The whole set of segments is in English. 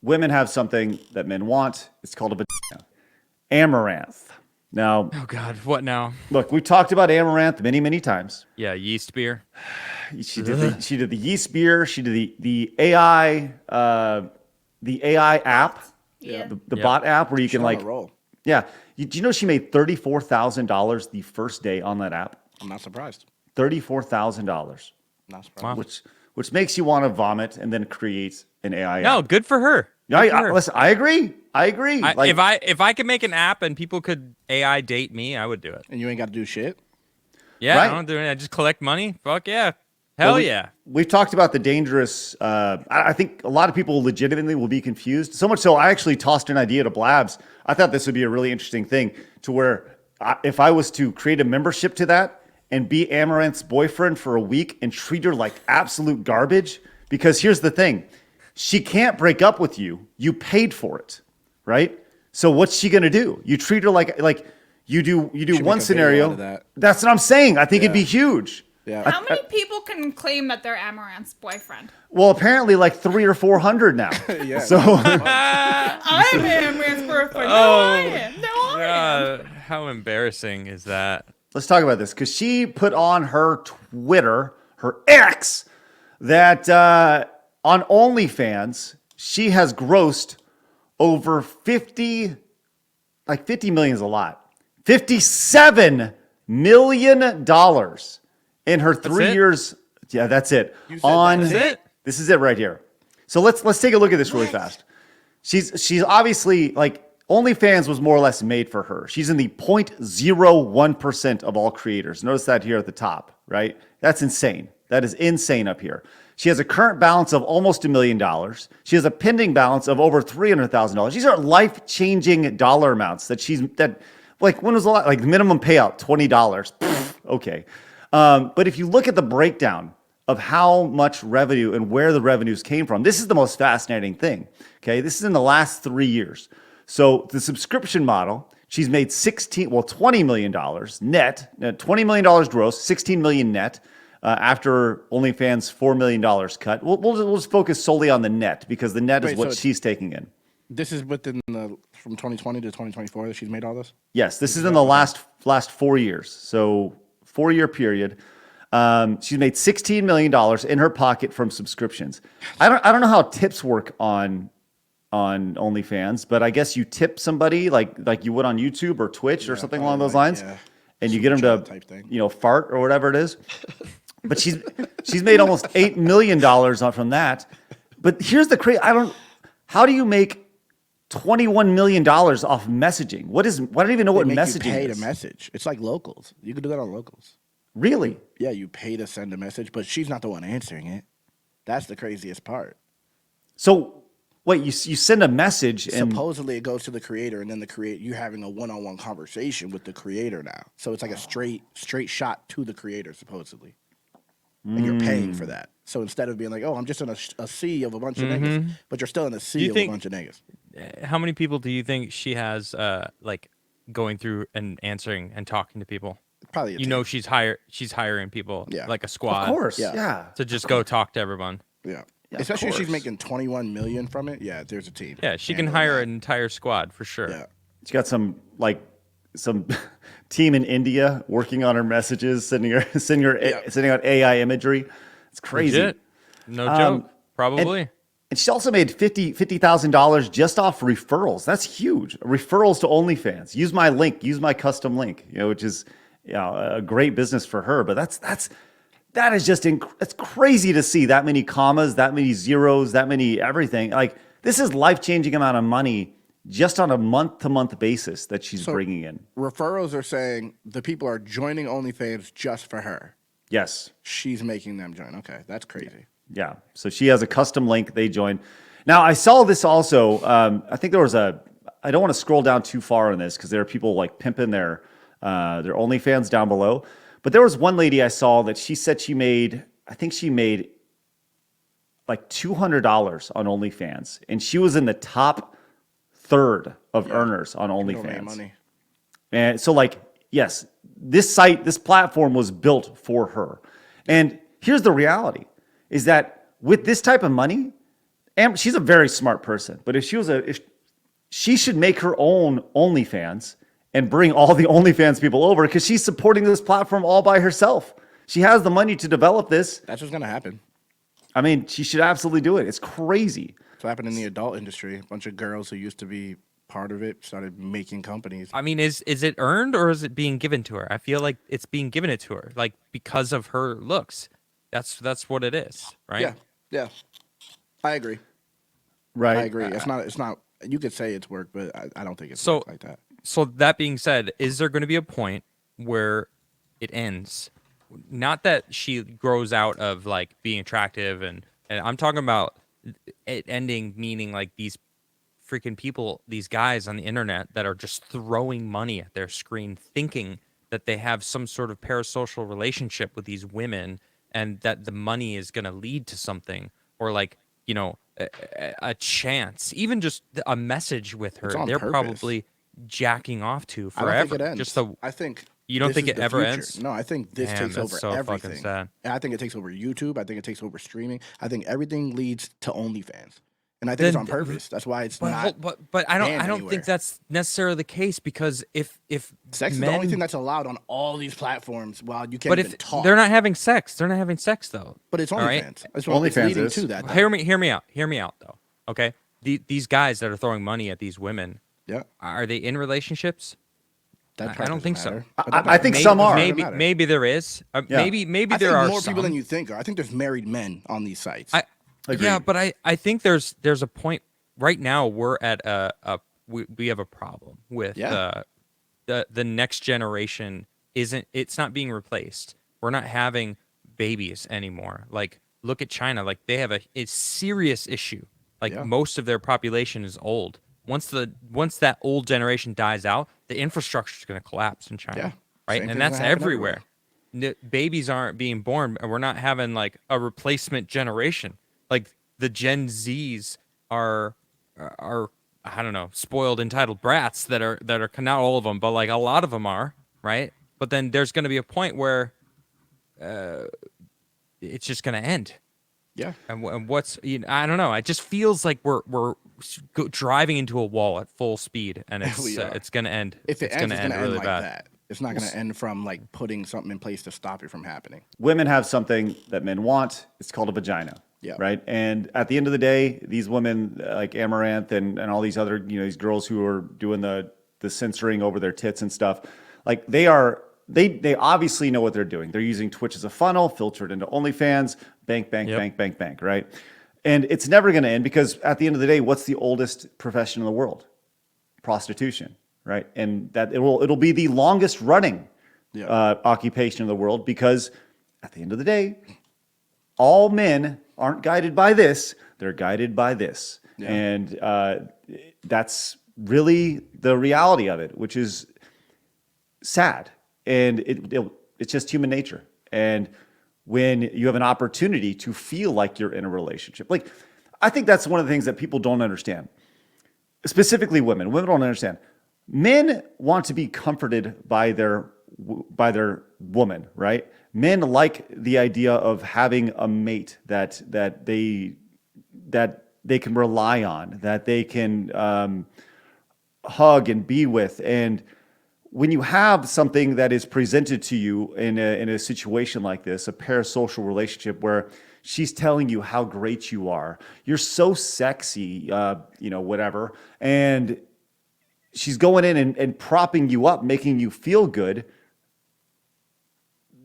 women have something that men want. It's called a vagina. Amaranth. Now, Oh God, what now? look, we've talked about Amaranth many, many times. Yeah, yeast beer. She did the yeast beer. She did the AI app, Yeah. the Yep. bot app where you She's can on like a roll. yeah. Do you know she made $34,000 the first day on that app? I'm not surprised. $34,000, Not surprised. Wow. which makes you want to vomit and then create an AI No, app. good for her. Yeah, Good for her. listen, I agree. If I could make an app and people could AI date me, I would do it. And you ain't got to do shit. Yeah, Right. I don't do it. I just collect money. Fuck yeah. Hell yeah. We've talked about the dangerous. I think a lot of people legitimately will be confused. So much so, I actually tossed an idea to Blabs. I thought this would be a really interesting thing to where if I was to create a membership to that and be Amaranth's boyfriend for a week and treat her like absolute garbage. Because here's the thing, she can't break up with you. You paid for it, right? So what's she gonna do? You treat her like you do Should one make a video scenario. out of that. That's what I'm saying. I think it'd Yeah. be huge. Yeah. How many people can claim that they're Amaranth's boyfriend? Well, apparently like 300 or 400 now. Yeah. So I'm Amaranth's boyfriend. No, I am. No, I am. How embarrassing is that? let's talk about this because she put on her Twitter, her X, that on OnlyFans, she has grossed over 50, like 50 million is a lot, $57 million in her 3 it? years. Yeah, that's it. said On that's it? This is it right here. So let's take a look at this really fast. She's obviously like OnlyFans was more or less made for her. She's in the 0.01% of all creators. Notice that here at the top, right? That's insane. That is insane up here. She has a current balance of almost $1 million. She has a pending balance of over $300,000. These are life-changing dollar amounts that like when was the like minimum payout $20? Okay, but if you look at the breakdown of how much revenue and where the revenues came from, this is the most fascinating thing. Okay, this is in the last 3 years. So the subscription model, she's made $20 million net, $20 million gross, $16 million net. After OnlyFans $4 million cut, we'll just focus solely on the net because the net is what she's taking in. This is within from 2020 to 2024 that she's made all this? Yes, this is in the last 4 years. So 4-year period. She's made $16 million in her pocket from subscriptions. I don't know how tips work on OnlyFans, but I guess you tip somebody like you would on YouTube or Twitch or something along those lines, and you get them Super to chat type thing. fart or whatever it is. But she's made almost $8 million from that. But here's the crazy. How do you make $21 million off messaging? I don't even know what They make messaging you pay is. to message. It's like locals. You can do that on locals. Really? Yeah, you pay to send a message, but she's not the one answering it. That's the craziest part. So wait, you send a message and Supposedly it goes to the creator, and then you having a one-on-one conversation with the creator now. So it's like a straight shot to the creator, supposedly. And you're paying for that. So instead of being like, oh, I'm just in a sea of a bunch of niggas, but you're still in a sea of a bunch of niggas. How many people do you think she has like going through and answering and talking to people? Probably a You team. know she's hiring people, Yeah. like a squad. of course, Yeah. yeah. To just go talk to everyone. Yeah. Yeah, of Especially if she's course. making 21 million from it. Yeah, there's a team. Yeah, she can handling hire that. an entire squad for sure. Yeah. She got some team in India working on her messages, sending out AI imagery. It's crazy. Legit. No joke. Probably. And she also made $50,000 just off referrals. That's huge. Referrals to OnlyFans. Use my link. Use my custom link. Which is a great business for her. But that is just it's crazy to see that many commas, that many zeros, that many everything. Like this is life-changing amount of money just on a month-to-month basis that she's bringing in. Referrals are saying the people are joining OnlyFans just for her. Yes. She's making them join. Okay, that's crazy. Yeah. So she has a custom link. They join. Now I saw this also. I think there was I don't want to scroll down too far on this because there are people like pimping their OnlyFans down below. But there was one lady I saw that she said she made like $200 on OnlyFans, and she was in the top third of earners on Don't make OnlyFans. money. And so, like, yes, this platform was built for her. And here's the reality is that with this type of money, she's a very smart person, but if she should make her own OnlyFans and bring all the OnlyFans people over because she's supporting this platform all by herself. She has the money to develop this. That's what's gonna happen. I mean, she should absolutely do it. It's crazy. It's what happened in the adult industry. A bunch of girls who used to be part of it started making companies. I mean, is it earned or is it being given to her? I feel like it's being given it to her, like because of her looks. That's what it is, right? Yeah, yeah. I agree. Right. I agree. It's not. You could say it's work, but I don't think it's So work like that. So that being said, is there going to be a point where it ends? Not that she grows out of like being attractive, and I'm talking about it ending, meaning like these freaking people, these guys on the internet that are just throwing money at their screen, thinking that they have some sort of parasocial relationship with these women, and that the money is going to lead to something, or like, you know, a chance, even just a message with her. It's on They're purpose. probably jacking off to I don't forever. think it ends. Just the I think you don't this think is it the ever future. ends? No, I think this Damn, takes that's over so fucking everything. sad. And I think it takes over YouTube. I think it takes over streaming. I think everything leads to OnlyFans, and I think it's on purpose. That's why it's not. But I banned don't anywhere. think that's necessarily the case, because if Sex is the only thing that's allowed on all these platforms. While you can't but even if talk. they're not having sex, they're not having sex though. But it's all right? OnlyFans. It's leading is. to that. Though. Hear me out though. Okay, these guys that are throwing money at these women, Yeah, are they in relationships? that I part don't doesn't think so. matter. I- But that I think doesn't some matter. are. Doesn't Maybe matter. maybe there is. Yeah. Maybe I there think are more some. people than you think are. I think there's married men on these sites. Agreed. Yeah, but I think there's a point right now. We're at we have a problem with Yeah. the next generation it's not being replaced. We're not having babies anymore. Like, look at China. Like, they have a serious issue. Like, Yeah. most of their population is old. Once that old generation dies out, the infrastructure is going to collapse in China. Yeah. Right. Same And thing's that's gonna happen everywhere. Babies aren't being born, and we're not having like a replacement generation. Like, the Gen Zs are I don't know, spoiled, entitled brats that are not all of them, but like a lot of them are, right? But then there's going to be a point where it's just going to end. Yeah. And what's, I don't know. It just feels like we're driving into a wall at full speed, and it's going to end. If it it's ends, going it's to going end to end really like bad. that. It's not going to end from like putting something in place to stop it from happening. Women have something that men want. It's called a vagina. Yeah. Right. And at the end of the day, these women like Amouranth and all these other, these girls who are doing the censoring over their tits and stuff, like they obviously know what they're doing. They're using Twitch as a funnel, filtered into OnlyFans, bank, right? And it's never going to end, because at the end of the day, what's the oldest profession in the world? Prostitution, right? And that it'll be the longest running occupation in the world, because at the end of the day, all men aren't guided by this; they're guided by this, and that's really the reality of it, which is sad, and it's just human nature. And when you have an opportunity to feel like you're in a relationship, like, I think that's one of the things that people don't understand, specifically women. Women don't understand. Men want to be comforted by their woman, right? Men like the idea of having a mate that they can rely on, that they can hug and be with. And when you have something that is presented to you in a situation like this, a parasocial relationship where she's telling you how great you are, you're so sexy, whatever, and she's going in and propping you up, making you feel good.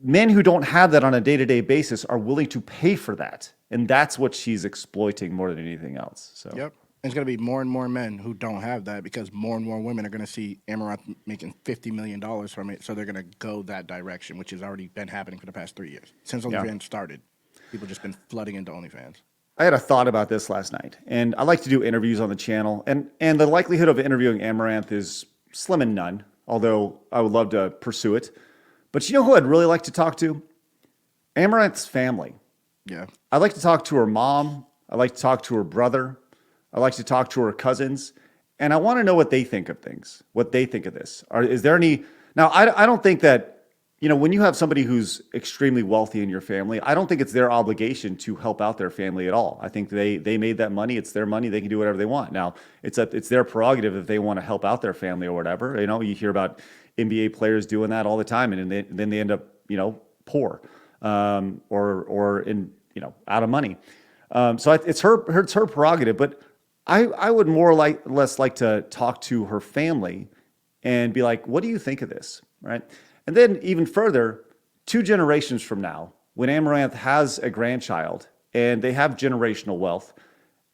Men who don't have that on a day-to-day basis are willing to pay for that. And that's what she's exploiting more than anything else. So Yep. There's going to be more and more men who don't have that, because more and more women are going to see Amouranth making $50 million from it. So they're going to go that direction, which has already been happening for the past 3 years. Since OnlyFans started, people just been flooding into OnlyFans. I had a thought about this last night, and I like to do interviews on the channel, and the likelihood of interviewing Amouranth is slim and none, although I would love to pursue it. But you know who I'd really like to talk to? Amaranth's family. Yeah. I'd like to talk to her mom. I'd like to talk to her brother. I'd like to talk to her cousins. And I want to know what they think of things, what they think of this. Is there any... Now, I don't think that when you have somebody who's extremely wealthy in your family, I don't think it's their obligation to help out their family at all. I think they made that money. It's their money. They can do whatever they want. Now, it's their prerogative if they want to help out their family or whatever. You hear about NBA players doing that all the time, and then they end up, poor, or in, out of money. So it's her prerogative. But I would less like to talk to her family and be like, what do you think of this? Right. And then even further, 2 generations from now, when Amouranth has a grandchild and they have generational wealth,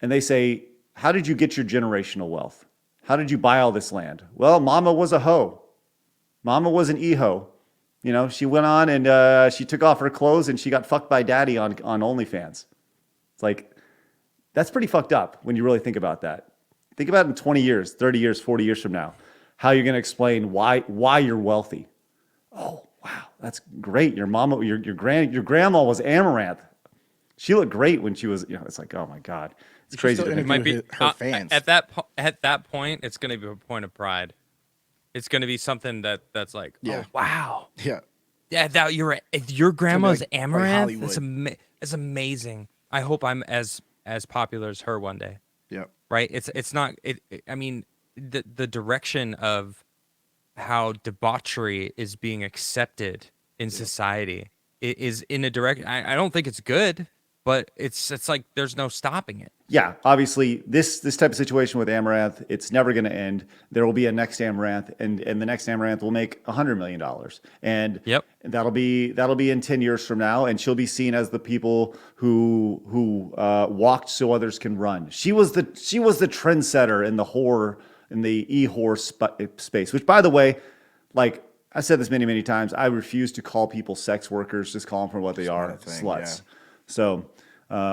and they say, how did you get your generational wealth? How did you buy all this land? Well, mama was a hoe. Mama was an e-ho. She went on and she took off her clothes and she got fucked by daddy on OnlyFans. It's like, that's pretty fucked up when you really think about that. Think about it in 20 years, 30 years, 40 years from now, how you're going to explain why you're wealthy. Oh, wow, that's great. Your mama, your grandma was Amouranth. She looked great when she was, it's like, oh my God. It's crazy. still It might be her fans. at that point. It's going to be a point of pride. It's going to be something that's like, Yeah. oh wow, Yeah. yeah, that your grandma's like Amouranth. That's Hollywood. That's amazing. I hope I'm as popular as her one day. Yep. Right? It's not. I mean, the direction of how debauchery is being accepted in society is in a direct. I don't think it's good, but it's like there's no stopping it. Yeah, obviously, this type of situation with Amouranth, it's never going to end. There will be a next Amouranth, and the next Amouranth will make $100 million, and Yep. that'll be in 10 years from now, and she'll be seen as the people who walked so others can run. She was the trendsetter in the e-whore space. Which, by the way, like I said this many times, I refuse to call people sex workers. Just call them for what they are, not a thing, sluts. yeah. So,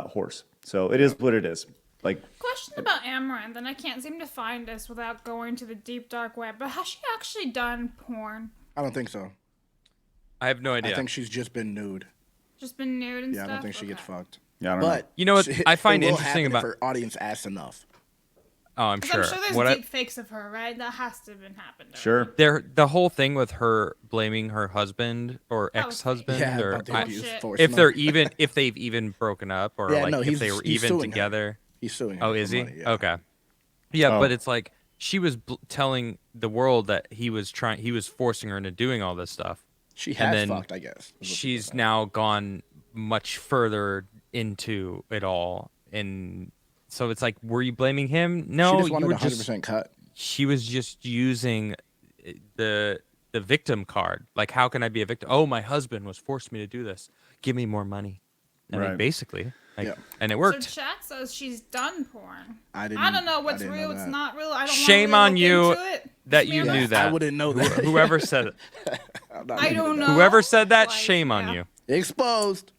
horse. So it is what it is. Like, Question about Amouranth, and I can't seem to find this without going to the deep dark web, but has she actually done porn? I don't think so. I have no idea. I think she's just been nude. Just been nude and Yeah, stuff? I don't think she gets Okay. fucked. yeah, I don't know. But You know what I find it will interesting happen about- if her audience asks enough. oh, I'm 'Cause sure. I'm sure there's What deep fakes of her, right? That has to have been happened. Sure. the whole thing with her blaming her husband or That was ex-husband, Yeah, or about the I- abuse. Bullshit. forcing if them. they're even if they've even broken up, or Yeah, like no, if they were he's even suing her. together. He's suing her. Oh, for is he? money, yeah. Okay. Yeah, Oh. but it's like she was telling the world that he was forcing her into doing all this stuff. She And has then fucked, I guess. is what She's people say. now gone much further into it all, and so it's like, were you blaming him? No, She just you wanted were 100% cut. She was just using the victim card. Like, how can I be a victim? Oh, my husband was forced me to do this. Give me more money. And Right. then basically, like, Yeah. and it So worked. chat says she's done porn. I don't know what's didn't real, know what's that. not real. I don't Shame wanna on really you look into it. that Just you be knew honest. that. I wouldn't know that. Whoever said it, I'm not I into don't that. know. whoever said that, Like, shame on yeah. you. Exposed.